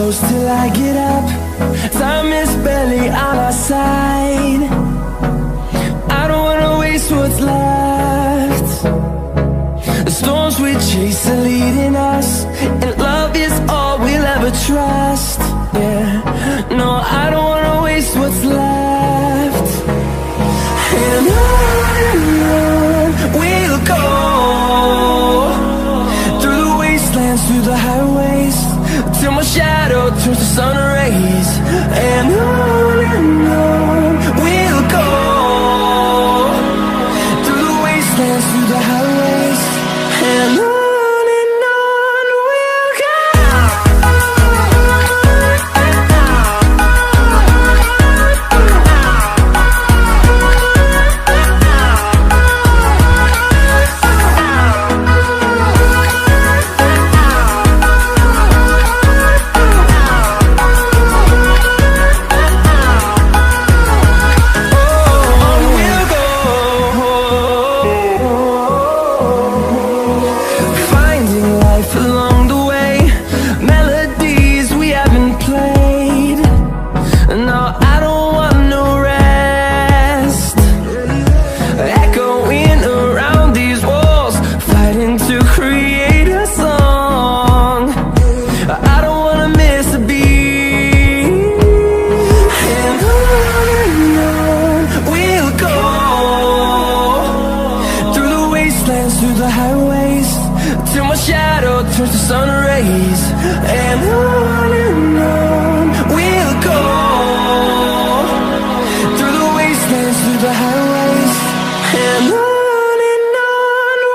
close till I get up. Time is barely on our side. I don't wanna waste what's left. The storms we chase are leading us, and love is all we'll ever trust. Yeah, no, I don't wanna waste what's left. And on we'll go, through the wastelands, through the highways, till my shadow turns to sun rays. And on we'll go, through the wastelands, through the highways, and on we'll go. Through the highways, till my shadow turns to sun rays. And on we'll go, through the wastelands, through the highways, and on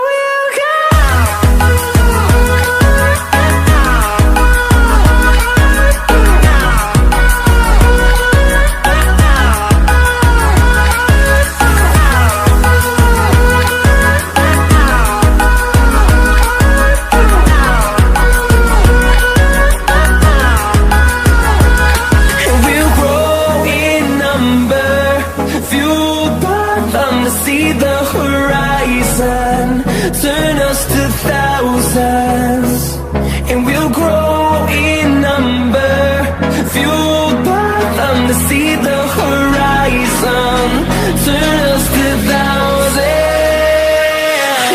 we'll go. See the horizon, turn us to thousands, and we'll grow in number, fueled by them to see the horizon, turn us to thousands.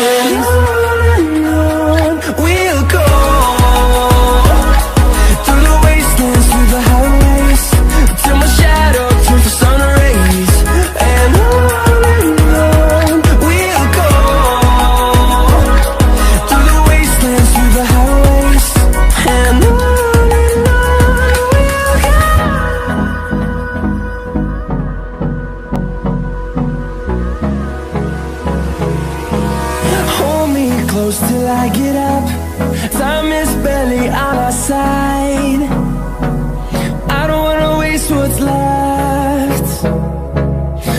And on we'll go, through the wastelands, through the highways, till my shadow turns to sun rays. And close till I get up. Time is barely on our side. I don't wanna waste what's left.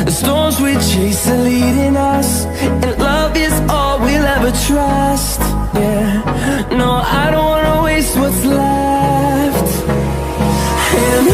The storms we chase are leading us, and love is all we'll ever trust. Yeah, no, I don't wanna waste what's left. And